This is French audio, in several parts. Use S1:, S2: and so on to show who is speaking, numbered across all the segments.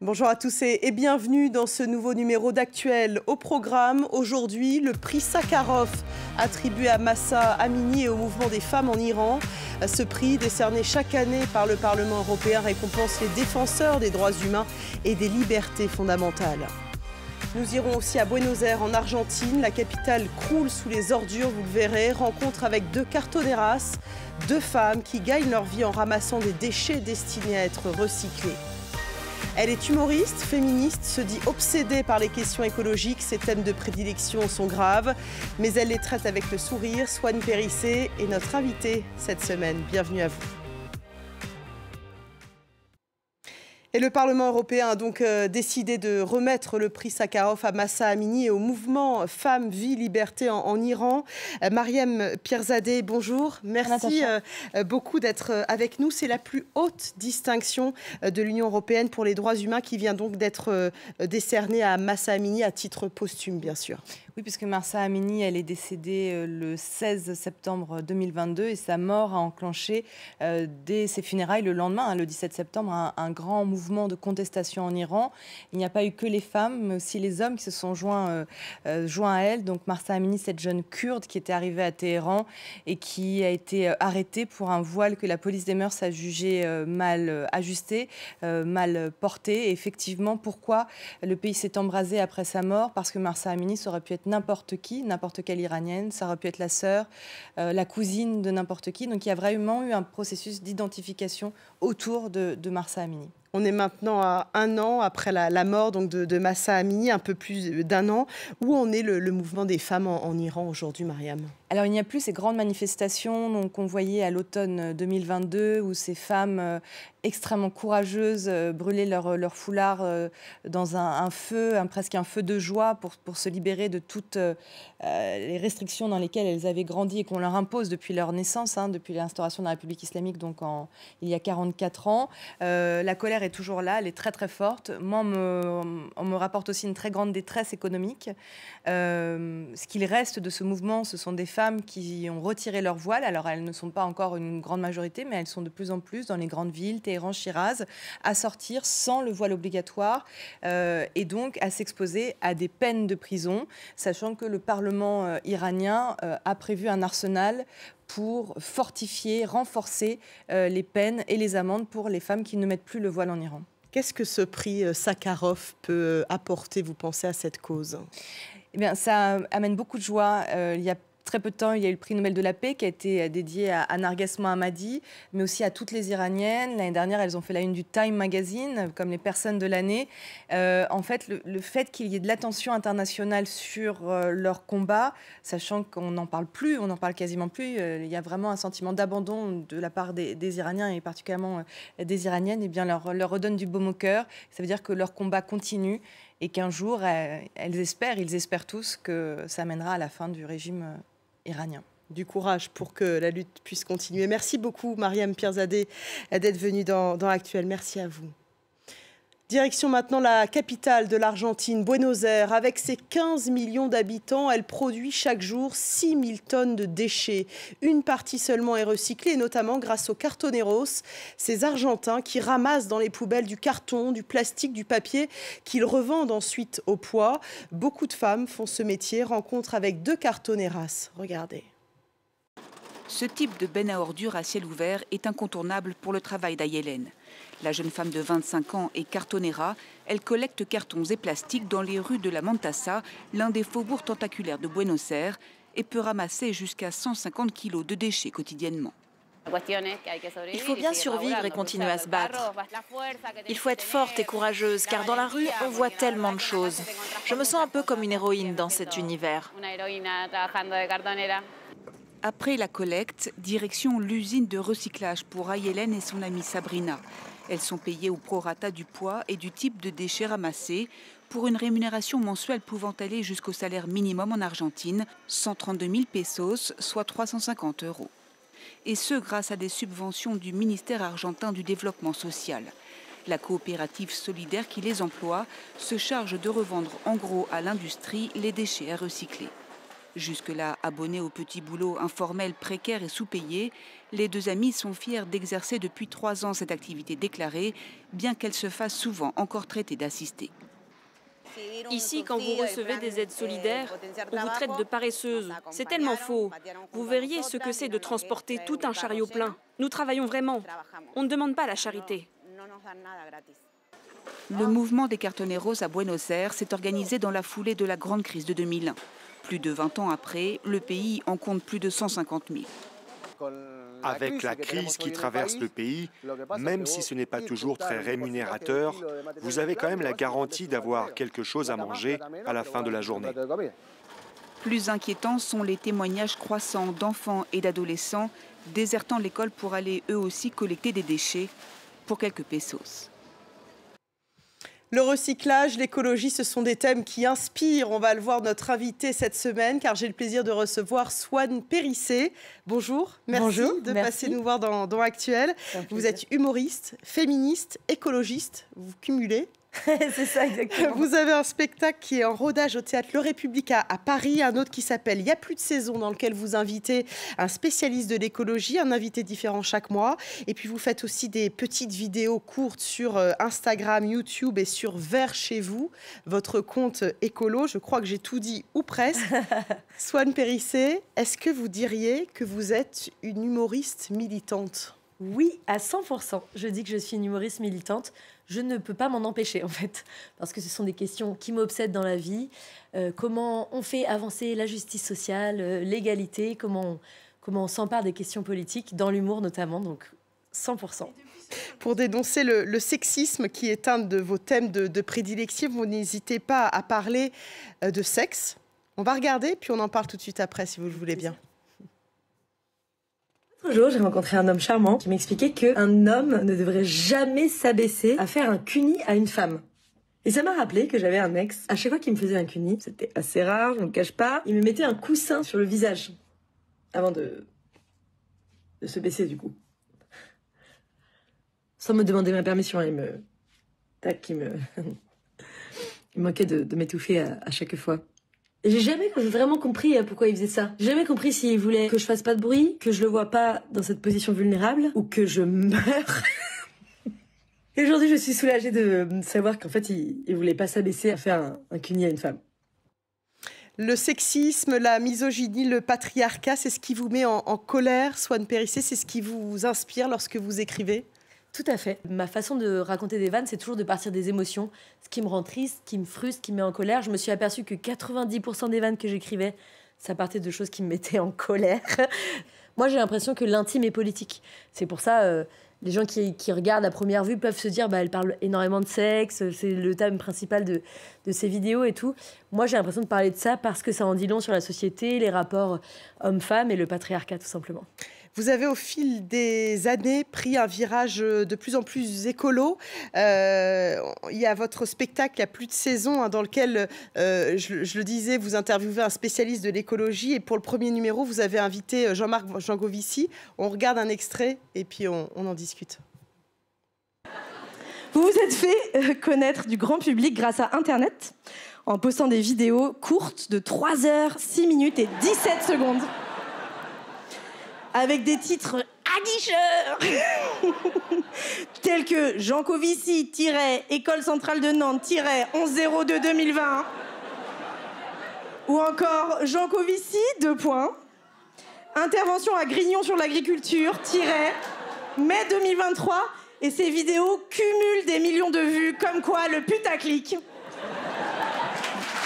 S1: Bonjour à tous et bienvenue dans ce nouveau numéro d'Actuel. Au programme, aujourd'hui, le prix Sakharov attribué à Mahsa Amini et au mouvement des femmes en Iran. Ce prix, décerné chaque année par le Parlement européen, récompense les défenseurs des droits humains et des libertés fondamentales. Nous irons aussi à Buenos Aires, en Argentine. La capitale croule sous les ordures, vous le verrez. Rencontre avec deux cartoneras, deux femmes qui gagnent leur vie en ramassant des déchets destinés à être recyclés. Elle est humoriste, féministe, se dit obsédée par les questions écologiques. Ses thèmes de prédilection sont graves, mais elle les traite avec le sourire. Swan Périssé est notre invitée cette semaine. Bienvenue à vous. Et le Parlement européen a donc décidé de remettre le prix Sakharov à Mahsa Amini et au mouvement Femmes, Vie, Liberté en Iran. Mariam Pierzadeh, bonjour. Merci beaucoup d'être avec nous. C'est la plus haute distinction de l'Union européenne pour les droits humains qui vient donc d'être décernée à Mahsa Amini à titre posthume, bien sûr.
S2: Oui, puisque Mahsa Amini, elle est décédée le 16 septembre 2022 et sa mort a enclenché dès ses funérailles le lendemain, le 17 septembre, un grand mouvement de contestation en Iran. Il n'y a pas eu que les femmes, mais aussi les hommes qui se sont joints à elle. Donc Mahsa Amini, cette jeune kurde qui était arrivée à Téhéran et qui a été arrêtée pour un voile que la police des mœurs a jugé mal ajusté, mal porté. Et effectivement, pourquoi le pays s'est embrasé après sa mort? Parce que Mahsa Amini, ça aurait pu être n'importe qui, n'importe quelle Iranienne, ça aurait pu être la sœur, la cousine de n'importe qui. Donc il y a vraiment eu un processus d'identification autour de Mahsa Amini.
S1: On est maintenant à un an après la mort donc de Mahsa Amini, un peu plus d'un an. Où en est le mouvement des femmes en Iran aujourd'hui, Mariam?
S2: Alors, il n'y a plus ces grandes manifestations qu'on voyait à l'automne 2022 où ces femmes extrêmement courageuses brûlaient leur foulard dans un feu, presque un feu de joie pour se libérer de toutes les restrictions dans lesquelles elles avaient grandi et qu'on leur impose depuis leur naissance, depuis l'instauration de la République islamique, donc il y a 44 ans. La colère est toujours là, elle est très très forte. Moi, on me rapporte aussi une très grande détresse économique. Ce qu'il reste de ce mouvement, ce sont des femmes qui ont retiré leur voile. Alors, elles ne sont pas encore une grande majorité, mais elles sont de plus en plus dans les grandes villes, Téhéran, Chiraz, à sortir sans le voile obligatoire et donc à s'exposer à des peines de prison, sachant que le Parlement iranien a prévu un arsenal pour fortifier, renforcer les peines et les amendes pour les femmes qui ne mettent plus le voile en Iran.
S1: Qu'est-ce que ce prix Sakharov peut apporter, vous pensez, à cette cause?
S2: Eh bien, ça amène beaucoup de joie. Il y a très peu de temps, il y a eu le prix Nobel de la paix qui a été dédié à Narges Mohammadi, mais aussi à toutes les Iraniennes. L'année dernière, elles ont fait la une du Time Magazine comme les personnes de l'année. En fait, le fait qu'il y ait de l'attention internationale sur leur combat, sachant qu'on n'en parle plus, on n'en parle quasiment plus, il y a vraiment un sentiment d'abandon de la part des Iraniens et particulièrement des Iraniennes, et bien leur redonne du baume au cœur. Ça veut dire que leur combat continue et qu'un jour, ils espèrent tous que ça mènera à la fin du régime iranien.
S1: Du courage pour que la lutte puisse continuer. Merci beaucoup, Mariam Pierzadeh, d'être venue dans Actuel. Merci à vous. Direction maintenant la capitale de l'Argentine, Buenos Aires. Avec ses 15 millions d'habitants, elle produit chaque jour 6 000 tonnes de déchets. Une partie seulement est recyclée, notamment grâce aux cartoneros, ces Argentins qui ramassent dans les poubelles du carton, du plastique, du papier, qu'ils revendent ensuite au poids. Beaucoup de femmes font ce métier. Rencontre avec deux cartoneras. Regardez.
S3: Ce type de benne à ordures à ciel ouvert est incontournable pour le travail d'Ayelen. La jeune femme de 25 ans est cartonera. Elle collecte cartons et plastiques dans les rues de la Mantassa, l'un des faubourgs tentaculaires de Buenos Aires, et peut ramasser jusqu'à 150 kilos de déchets quotidiennement.
S4: Il faut bien survivre et continuer à se battre. Il faut être forte et courageuse, car dans la rue, on voit tellement de choses. Je me sens un peu comme une héroïne dans cet univers.
S3: Après la collecte, direction l'usine de recyclage pour Ayelen et son amie Sabrina. Elles sont payées au prorata du poids et du type de déchets ramassés pour une rémunération mensuelle pouvant aller jusqu'au salaire minimum en Argentine, 132 000 pesos, soit 350 €. Et ce, grâce à des subventions du ministère argentin du développement social. La coopérative solidaire qui les emploie se charge de revendre en gros à l'industrie les déchets à recycler. Jusque-là abonnés au petit boulot informel, précaire et sous-payé, les deux amis sont fiers d'exercer depuis 3 ans cette activité déclarée, bien qu'elle se fasse souvent encore traiter d'assistée.
S5: Ici, quand vous recevez des aides solidaires, on vous traite de paresseuse. C'est tellement faux. Vous verriez ce que c'est de transporter tout un chariot plein. Nous travaillons vraiment. On ne demande pas la charité.
S3: Le mouvement des cartoneros à Buenos Aires s'est organisé dans la foulée de la grande crise de 2001. Plus de 20 ans après, le pays en compte plus de 150 000.
S6: Avec la crise qui traverse le pays, même si ce n'est pas toujours très rémunérateur, vous avez quand même la garantie d'avoir quelque chose à manger à la fin de la journée.
S3: Plus inquiétants sont les témoignages croissants d'enfants et d'adolescents désertant l'école pour aller eux aussi collecter des déchets pour quelques pesos.
S1: Le recyclage, l'écologie, ce sont des thèmes qui inspirent. On va le voir notre invité cette semaine, car j'ai le plaisir de recevoir Swan Périssé. Bonjour, merci de passer nous voir dans Actuel. Vous êtes humoriste, féministe, écologiste, vous cumulez.
S7: C'est ça, exactement.
S1: Vous avez un spectacle qui est en rodage au théâtre Le Républicain à Paris, un autre qui s'appelle « Il n'y a plus de saison » dans lequel vous invitez un spécialiste de l'écologie, un invité différent chaque mois. Et puis vous faites aussi des petites vidéos courtes sur Instagram, YouTube et sur Vers chez vous, votre compte écolo. Je crois que j'ai tout dit, ou presque. Swan Périssé, est-ce que vous diriez que vous êtes une humoriste militante ?
S7: Oui, à 100%. Je dis que je suis une humoriste militante. Je ne peux pas m'en empêcher, en fait, parce que ce sont des questions qui m'obsèdent dans la vie. Comment on fait avancer la justice sociale, l'égalité, comment on s'empare des questions politiques, dans l'humour notamment, donc 100%.
S1: Pour dénoncer le sexisme, qui est un de vos thèmes de prédilection, vous n'hésitez pas à parler de sexe. On va regarder, puis on en parle tout de suite après, si vous le voulez bien.
S7: L'autre jour, j'ai rencontré un homme charmant qui m'expliquait qu'un homme ne devrait jamais s'abaisser à faire un cuni à une femme. Et ça m'a rappelé que j'avais un ex. À chaque fois qu'il me faisait un cuni, c'était assez rare, je ne le cache pas, il me mettait un coussin sur le visage avant de se baisser du coup. Sans me demander ma permission, il manquait de m'étouffer à chaque fois. Et j'ai jamais vraiment compris pourquoi il faisait ça. J'ai jamais compris s'il voulait que je fasse pas de bruit, que je le vois pas dans cette position vulnérable, ou que je meure. Et aujourd'hui, je suis soulagée de savoir qu'en fait, il voulait pas s'abaisser à faire un cuni à une femme.
S1: Le sexisme, la misogynie, le patriarcat, c'est ce qui vous met en colère, Swan Périssé, c'est ce qui vous inspire lorsque vous écrivez ?
S7: Tout à fait. Ma façon de raconter des vannes, c'est toujours de partir des émotions. Ce qui me rend triste, qui me frustre, qui me met en colère. Je me suis aperçue que 90% des vannes que j'écrivais, ça partait de choses qui me mettaient en colère. Moi, j'ai l'impression que l'intime est politique. C'est pour ça, les gens qui regardent à première vue peuvent se dire elle parle énormément de sexe, c'est le thème principal de ses vidéos et tout. Moi, j'ai l'impression de parler de ça parce que ça en dit long sur la société, les rapports hommes-femmes et le patriarcat, tout simplement.
S1: Vous avez au fil des années pris un virage de plus en plus écolo. Il y a votre spectacle, il y a plus de saison, dans lequel, je le disais, vous interviewez un spécialiste de l'écologie. Et pour le premier numéro, vous avez invité Jean-Marc Jancovici. On regarde un extrait et puis on en discute.
S8: Vous vous êtes fait connaître du grand public grâce à Internet en postant des vidéos courtes de 3 heures, 6 minutes et 17 secondes. Avec des titres aguicheurs tels que Jancovici, École centrale de Nantes, 11-02-2020. Ou encore Jancovici, intervention à Grignon sur l'agriculture, mai 2023. Et ces vidéos cumulent des millions de vues, comme quoi le putaclic. Il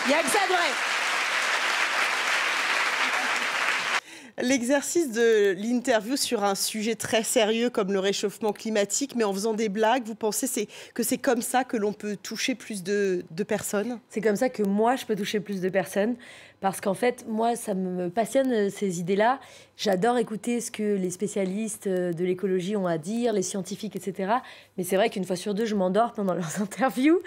S8: n'y a que ça de vrai.
S1: L'exercice de l'interview sur un sujet très sérieux comme le réchauffement climatique, mais en faisant des blagues, vous pensez que c'est comme ça que l'on peut toucher plus de personnes ?
S7: C'est comme ça que moi, je peux toucher plus de personnes. Parce qu'en fait, moi, ça me passionne, ces idées-là. J'adore écouter ce que les spécialistes de l'écologie ont à dire, les scientifiques, etc. Mais c'est vrai qu'une fois sur deux, je m'endors pendant leurs interviews.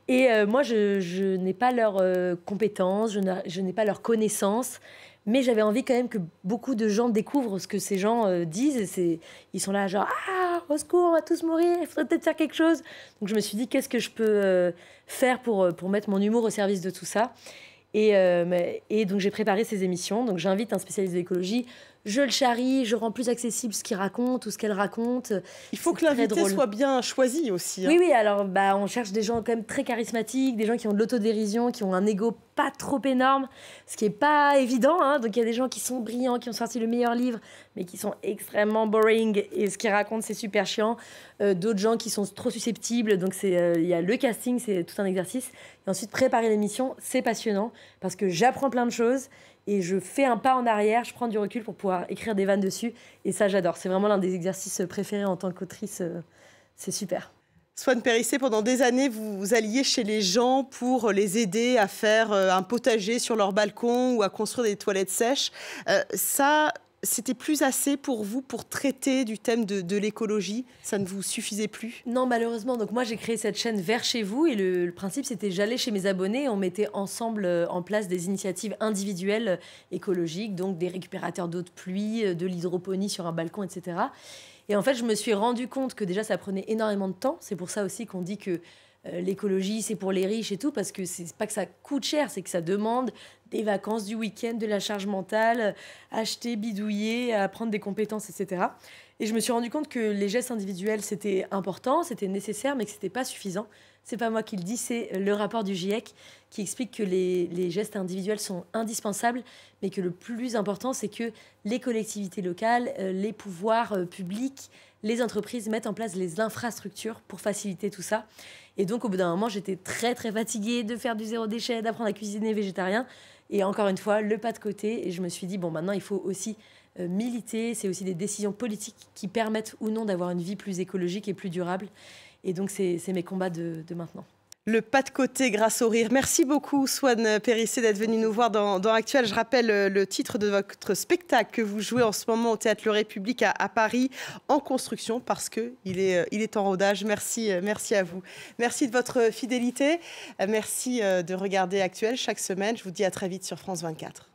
S7: Et moi, je n'ai pas leurs compétences, je n'ai pas leurs connaissances. Mais j'avais envie quand même que beaucoup de gens découvrent ce que ces gens disent. Et ils sont là genre « Ah, au secours, on va tous mourir, il faudrait peut-être faire quelque chose ». Donc je me suis dit, qu'est-ce que je peux faire pour mettre mon humour au service de tout ça ? Et donc j'ai préparé ces émissions. Donc j'invite un spécialiste de l'écologie, je le charrie, je rends plus accessible ce qu'il raconte ou ce qu'elle raconte.
S1: Il faut que l'invité soit bien choisi aussi.
S7: Oui, alors on cherche des gens quand même très charismatiques, des gens qui ont de l'autodérision, qui ont un ego pas trop énorme, ce qui est pas évident. Donc il y a des gens qui sont brillants, qui ont sorti le meilleur livre, mais qui sont extrêmement boring et ce qu'ils racontent c'est super chiant. D'autres gens qui sont trop susceptibles, donc il y a le casting, c'est tout un exercice. Et ensuite préparer l'émission, c'est passionnant parce que j'apprends plein de choses. Et je fais un pas en arrière, je prends du recul pour pouvoir écrire des vannes dessus. Et ça, j'adore. C'est vraiment l'un des exercices préférés en tant qu'autrice. C'est super.
S1: Swan Périssé, pendant des années, vous alliez chez les gens pour les aider à faire un potager sur leur balcon ou à construire des toilettes sèches. Ça, c'était plus assez pour vous pour traiter du thème de l'écologie? Ça ne vous suffisait plus?
S7: Non, malheureusement. Donc moi, j'ai créé cette chaîne Vers chez vous et le principe, c'était j'allais chez mes abonnés et on mettait ensemble en place des initiatives individuelles écologiques, donc des récupérateurs d'eau de pluie, de l'hydroponie sur un balcon, etc. Et en fait, je me suis rendu compte que déjà, ça prenait énormément de temps. C'est pour ça aussi qu'on dit que l'écologie, c'est pour les riches et tout, parce que c'est pas que ça coûte cher, c'est que ça demande des vacances du week-end, de la charge mentale, acheter, bidouiller, apprendre des compétences, etc. Et je me suis rendu compte que les gestes individuels, c'était important, c'était nécessaire, mais que c'était pas suffisant. C'est pas moi qui le dis, c'est le rapport du GIEC qui explique que les gestes individuels sont indispensables, mais que le plus important, c'est que les collectivités locales, les pouvoirs publics, les entreprises mettent en place les infrastructures pour faciliter tout ça. Et donc, au bout d'un moment, j'étais très, très fatiguée de faire du zéro déchet, d'apprendre à cuisiner végétarien. Et encore une fois, le pas de côté. Et je me suis dit, bon, maintenant, il faut aussi militer. C'est aussi des décisions politiques qui permettent ou non d'avoir une vie plus écologique et plus durable. Et donc, c'est mes combats de maintenant.
S1: Le pas de côté grâce au rire. Merci beaucoup, Swan Périssé, d'être venue nous voir dans Actuel. Je rappelle le titre de votre spectacle que vous jouez en ce moment au Théâtre Le République à Paris, en construction, parce qu'il est en rodage. Merci à vous. Merci de votre fidélité. Merci de regarder Actuel chaque semaine. Je vous dis à très vite sur France 24.